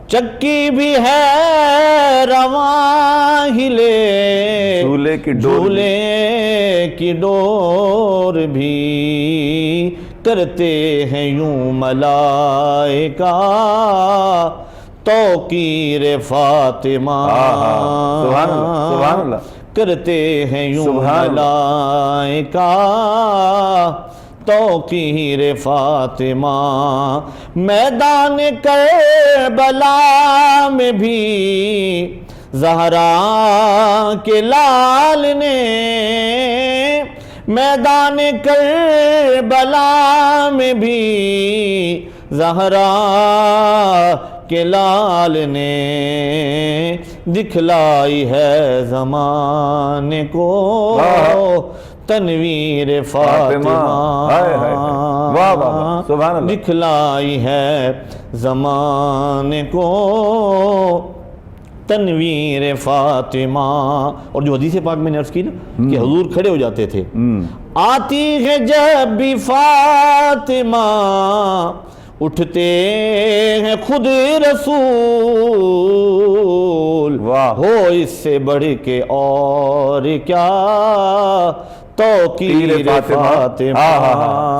چکی بھی ہے رواں ہلے جھولے کی ڈور بھی, کرتے ہیں یوں ملائکہ توقیر فاطمہ. سبحان اللہ سبحان اللہ. کرتے ہیں یوں ملائکہ توقیر فاطمہ. میدان کربلا میں بھی زہرا کے لال نے, میدان کربلا میں بھی زہرا کے لال نے دکھلائی ہے زمانے کو تنویر فاطمہ. دکھلائی ہے زمانے کو تنویر فاطمہ. اور جو حدیث پاک میں نے عرض کی نا کہ حضور کھڑے ہو جاتے تھے, آتی ہے جب بھی فاطمہ اٹھتے ہیں خود رسول، واہ، ہو اس سے بڑھ کے اور کیا توقیر فاطمہ،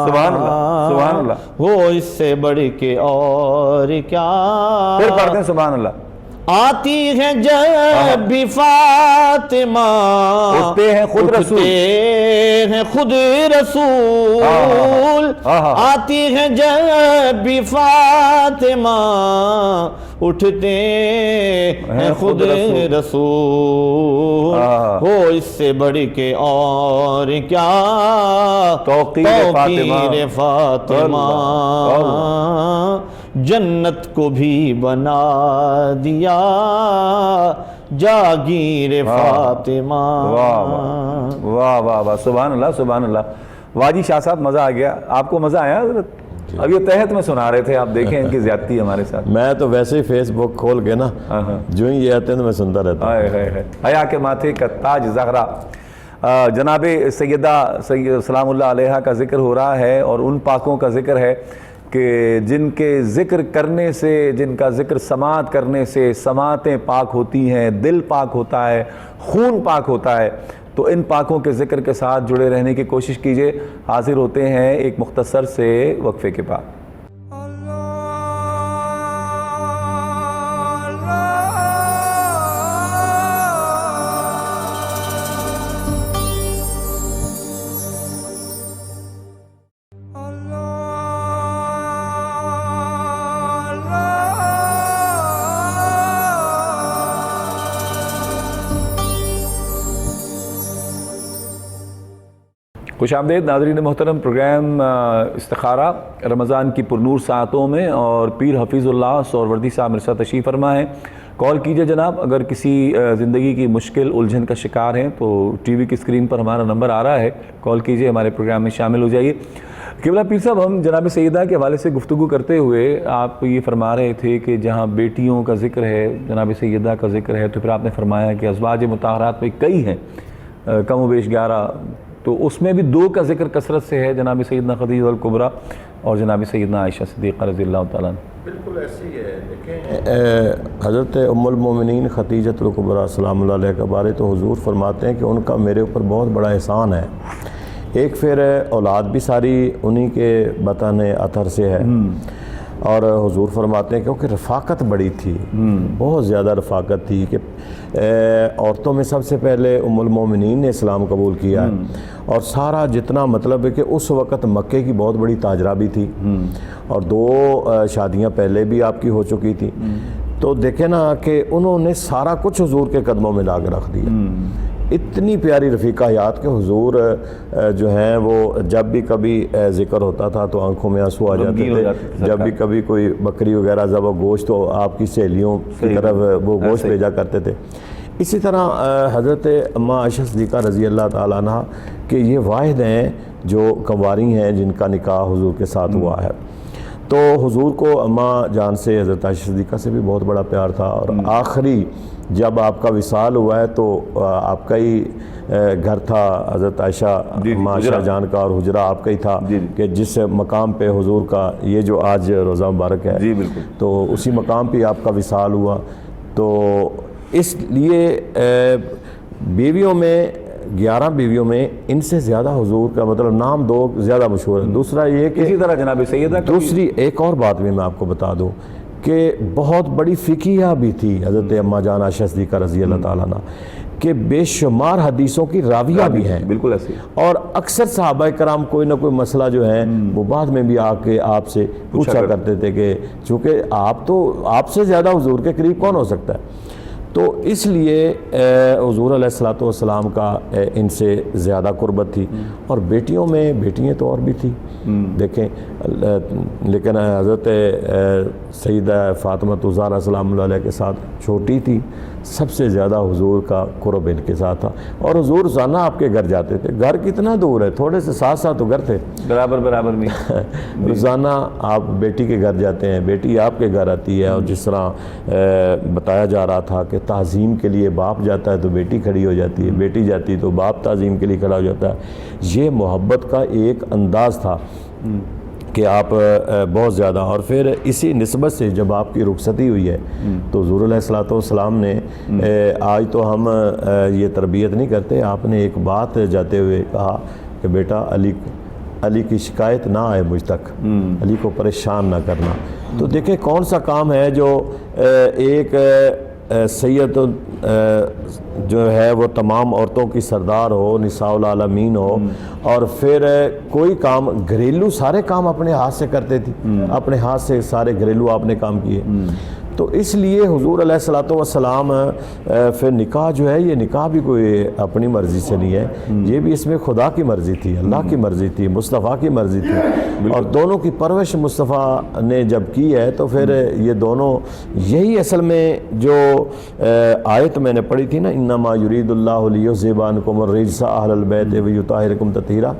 سبحان اللہ سبحان اللہ، ہو اس سے بڑھ کے اور کیا. پھر پڑھتے ہیں سبحان اللہ. آتی ہے جب بھی فاطمہ، اٹھتے ہیں خود رسول، اٹھتے ہیں خود رسول، آتی ہے جب بھی فاطمہ، اٹھتے ہیں خود رسول، ہو اس سے بڑھ کے اور کیا توقیر فاطمہ. جنت کو بھی بنا دیا جاگیر فاطمہ. واہ واہ واہ واہ، سبحان اللہ سبحان اللہ. واجی شاہ صاحب مزہ آ گیا. آپ کو مزہ آیا حضرت؟ اب یہ تحت میں سنا رہے تھے، آپ دیکھیں ان کی زیادتی ہمارے ساتھ. میں تو ویسے ہی فیس بک کھول کے نا جو ہی یہ آتے ہیں تو میں سنتا رہتا ہوں. حیا کے ماتھے کا تاج زہرا. جناب سیدہ سلام اللہ علیہ کا ذکر ہو رہا ہے، اور ان پاکوں کا ذکر ہے کہ جن کے ذکر کرنے سے، جن کا ذکر سماعت کرنے سے سماعتیں پاک ہوتی ہیں، دل پاک ہوتا ہے، خون پاک ہوتا ہے. تو ان پاکوں کے ذکر کے ساتھ جڑے رہنے کی کوشش کیجئے. حاضر ہوتے ہیں ایک مختصر سے وقفے کے بعد. خوش آمدید ناظرین محترم. پروگرام استخارہ رمضان کی پرنور ساعتوں میں، اور پیر حفیظ اللہ سہروردی صاحب میرے ساتھ تشریف فرما ہے. کال کیجئے جناب، اگر کسی زندگی کی مشکل الجھن کا شکار ہیں تو ٹی وی کی اسکرین پر ہمارا نمبر آ رہا ہے، کال کیجئے، ہمارے پروگرام میں شامل ہو جائیے. قبلہ پیر صاحب، ہم جناب سیدہ کے حوالے سے گفتگو کرتے ہوئے آپ یہ فرما رہے تھے کہ جہاں بیٹیوں کا ذکر ہے، جناب سیدہ کا ذکر ہے، تو پھر آپ نے فرمایا کہ ازواج مطہرات میں کئی ہیں، کم و بیش 11، تو اس میں بھی 2 کا ذکر کثرت سے ہے، جناب سیدنا خدیجہ الکبریٰ اور جناب سیدنا عائشہ صدیقہ رضی اللہ تعالیٰ عنہ. بالکل ایسی ہے. دیکھیں حضرت ام المومنین خدیجہ الکبریٰ سلام اللہ علیہ کے بارے تو حضور فرماتے ہیں کہ ان کا میرے اوپر بہت بڑا احسان ہے. ایک پھر اولاد بھی ساری انہی کے بطن اطہر سے ہے، اور حضور فرماتے ہیں کیونکہ رفاقت بڑی تھی، بہت زیادہ رفاقت تھی کہ عورتوں میں سب سے پہلے ام المومنین نے اسلام قبول کیا ہے، اور سارا جتنا مطلب ہے کہ اس وقت مکے کی بہت بڑی تاجرہ بھی تھی، اور 2 شادیاں پہلے بھی آپ کی ہو چکی تھی. تو دیکھیں نا کہ انہوں نے سارا کچھ حضور کے قدموں میں لا کے رکھ دیا. اتنی پیاری رفیقہ حیات کہ حضور جو ہیں وہ جب بھی کبھی ذکر ہوتا تھا تو آنکھوں میں آنسو آ جاتے تھے. جب بھی کبھی کوئی بکری وغیرہ ذبح گوشت تو آپ کی سہیلیوں کی طرف وہ گوشت بھیجا کرتے تھے. اسی طرح حضرت اماں عائشہ صدیقہ رضی اللہ تعالیٰ عنہ کہ یہ واحد ہیں جو کنواری ہیں جن کا نکاح حضور کے ساتھ ہوا ہے. تو حضور کو اماں جان سے حضرت عائشہ صدیقہ سے بھی بہت بڑا پیار تھا، اور آخری جب آپ کا وصال ہوا ہے تو آپ کا ہی گھر تھا حضرت عائشہ اماں عائشہ جان کا، اور حجرہ آپ کا ہی تھا کہ جس مقام پہ حضور کا یہ جو آج روزہ مبارک ہے تو اسی مقام پہ آپ کا وصال ہوا. تو اس لیے بیویوں میں 11 بیویوں میں ان سے زیادہ حضور کا مطلب نام 2 زیادہ مشہور ہے. دوسرا یہ کہ اسی طرح جناب سیدہ دوسری ایک اور بات بھی میں آپ کو بتا دوں کہ بہت بڑی فقیہ بھی تھی حضرت اماں جان عائشہ صدیقہ رضی اللہ تعالیٰ عنہ کہ بے شمار حدیثوں کی راویہ بھی ہیں. بالکل ایسے. اور اکثر صحابہ کرام کوئی نہ کوئی مسئلہ جو ہے وہ بعد میں بھی آ کے آپ سے پوچھا کرتے تھے کہ چونکہ آپ سے زیادہ حضور کے قریب کون ہو سکتا ہے. تو اس لیے حضور علیہ الصلوۃ والسلام کا ان سے زیادہ قربت تھی. اور بیٹیوں میں بیٹیاں تو اور بھی تھی دیکھیں، لیکن حضرت سیدہ فاطمہ الزہرا سلام اللہ علیہ کے ساتھ چھوٹی تھی، سب سے زیادہ حضور کا قرب ان کے ساتھ تھا. اور حضور روزانہ آپ کے گھر جاتے تھے. گھر کتنا دور ہے، تھوڑے سے ساتھ تو گھر تھے، برابر میں روزانہ آپ بیٹی کے گھر جاتے ہیں، بیٹی آپ کے گھر آتی ہے. اور جس طرح بتایا جا رہا تھا کہ تعظیم کے لیے باپ جاتا ہے تو بیٹی کھڑی ہو جاتی ہے، بیٹی جاتی تو باپ تعظیم کے لیے کھڑا ہو جاتا ہے. یہ محبت کا ایک انداز تھا کہ آپ بہت زیادہ، اور پھر اسی نسبت سے جب آپ کی رخصتی ہوئی ہے تو حضور علیہ الصلوۃ والسلام نے آج تو ہم یہ تربیت نہیں کرتے، آپ نے ایک بات جاتے ہوئے کہا کہ بیٹا علی کی شکایت نہ آئے مجھ تک، علی کو پریشان نہ کرنا۔ تو دیکھیں کون سا کام ہے جو ایک سید جو ہے وہ تمام عورتوں کی سردار ہو، نساء العالمین ہو، اور پھر کوئی کام گھریلو سارے کام اپنے ہاتھ سے کرتے تھی، اپنے ہاتھ سے سارے گھریلو آپ نے کام کیے۔ تو اس لیے حضور علیہ الصلوۃ والسلام پھر نکاح جو ہے یہ نکاح بھی کوئی اپنی مرضی سے نہیں ہے، یہ بھی اس میں خدا کی مرضی تھی، اللہ کی مرضی تھی، مصطفیٰ کی مرضی تھی، اور دونوں کی پرورش مصطفیٰ نے جب کی ہے تو پھر یہ دونوں یہی اصل میں جو آیت میں نے پڑھی تھی نا، انما یرید اللہ لیذھب عنکم الرجس اہل البیت ویطہرکم تطہیرا،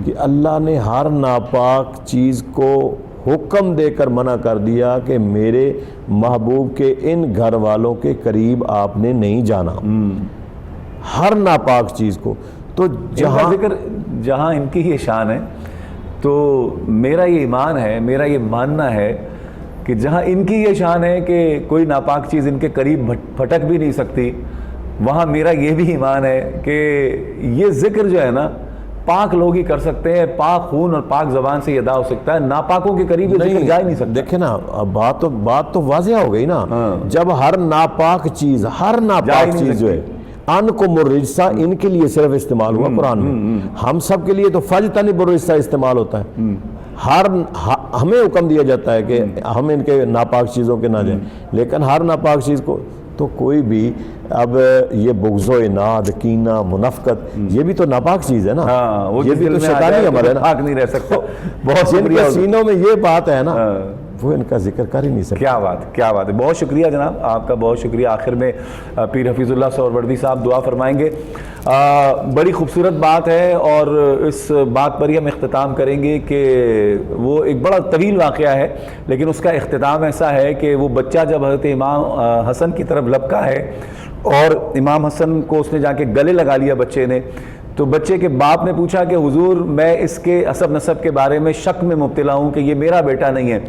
کہ اللہ نے ہر ناپاک چیز کو حکم دے کر منع کر دیا کہ میرے محبوب کے ان گھر والوں کے قریب آپ نے نہیں جانا، ہر ناپاک چیز کو۔ تو جہاں ان کی یہ شان ہے، تو میرا یہ ایمان ہے، میرا یہ ماننا ہے کہ جہاں ان کی یہ شان ہے کہ کوئی ناپاک چیز ان کے قریب پھٹک بھی نہیں سکتی، وہاں میرا یہ بھی ایمان ہے کہ یہ ذکر جو ہے نا پاک لوگ ہی کر سکتے ہیں، پاک خون اور پاک زبان سے یہ ادا ہو سکتا ہے، ناپاکوں کے قریب یہ ذکر جا ہی نہیں سکتا۔ دیکھیں نا بات تو واضح ہو گئی نا، جب ہر ناپاک چیز جو ہے عنکم الرجس، ان کے لیے صرف استعمال ہوا قرآن میں، ہم سب کے لیے تو فاجتنبوا الرجس استعمال ہوتا ہے، ہمیں حکم دیا جاتا ہے کہ ہم ان کے ناپاک چیزوں کے نہ جائیں، لیکن ہر ناپاک چیز کو تو کوئی بھی اب یہ بغض و عناد، کینہ، منافقت، یہ بھی تو ناپاک چیز ہے نا، یہ بھی تو شیطانی عمل ہے نا، پاک نہیں رہ سکتا۔ بہت جن کے سینوں میں یہ بات ہے نا وہ ان کا ذکر کر ہی نہیں سکتا۔ کیا بات ہے، بہت شکریہ جناب، آپ کا بہت شکریہ۔ آخر میں پیر حفیظ اللہ سہروردی صاحب دعا فرمائیں گے۔ بڑی خوبصورت بات ہے، اور اس بات پر ہی ہم اختتام کریں گے کہ وہ ایک بڑا طویل واقعہ ہے، لیکن اس کا اختتام ایسا ہے کہ وہ بچہ جب حضرت امام حسن کی طرف لپکا ہے اور امام حسن کو اس نے جا کے گلے لگا لیا بچے نے، تو بچے کے باپ نے پوچھا کہ حضور میں اس کے عصب نسب کے بارے میں شک میں مبتلا ہوں کہ یہ میرا بیٹا نہیں ہے،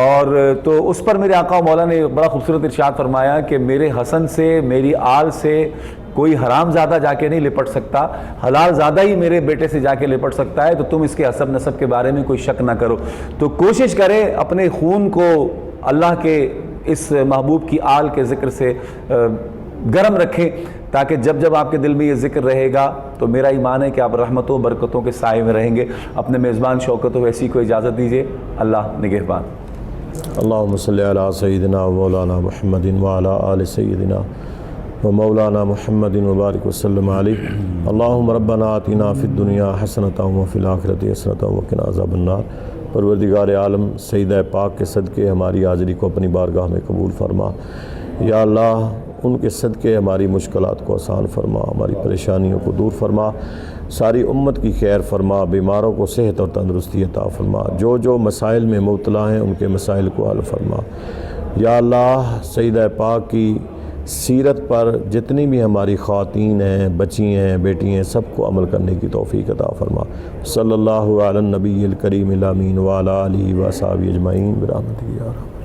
اور تو اس پر میرے آقا و مولا نے بڑا خوبصورت ارشاد فرمایا کہ میرے حسن سے، میری آل سے کوئی حرام زادہ جا کے نہیں لپٹ سکتا، حلال زادہ ہی میرے بیٹے سے جا کے لپٹ سکتا ہے، تو تم اس کے عصب نسب کے بارے میں کوئی شک نہ کرو۔ تو کوشش کرے اپنے خون کو اللہ کے اس محبوب کی آل کے ذکر سے گرم رکھیں، تاکہ جب جب آپ کے دل میں یہ ذکر رہے گا تو میرا ایمان ہے کہ آپ رحمتوں برکتوں کے سائے میں رہیں گے۔ اپنے میزبان شوکت ویسی کو اجازت دیجیے، اللہ نگہبان۔ اللہم صلی علی سیدنا و مولانا محمد وعلی آل سیدنا و مولانا محمد وبارک وسلم علیہ۔ اللہم ربنا آتنا فی الدنیا حسنۃ وفی الآخرۃ حسنۃ وقنا عذاب النار۔ پروردگار عالم، سیدہ پاک کے صدقے ہماری حاضری کو اپنی بارگاہ میں قبول فرما۔ یا اللہ، ان کے صدقے ہماری مشکلات کو آسان فرما، ہماری پریشانیوں کو دور فرما، ساری امت کی خیر فرما، بیماروں کو صحت اور تندرستی عطا فرما، جو مسائل میں مبتلا ہیں ان کے مسائل کو حل فرما۔ یا اللہ، سیدہ پاک کی سیرت پر جتنی بھی ہماری خواتین ہیں، بچی ہیں، بیٹی ہیں، سب کو عمل کرنے کی توفیق عطا فرما۔ صلی اللہ علی النبی الکریم الامین وعلی آلہ وصحبہ اجمعین برحمتک یا رب۔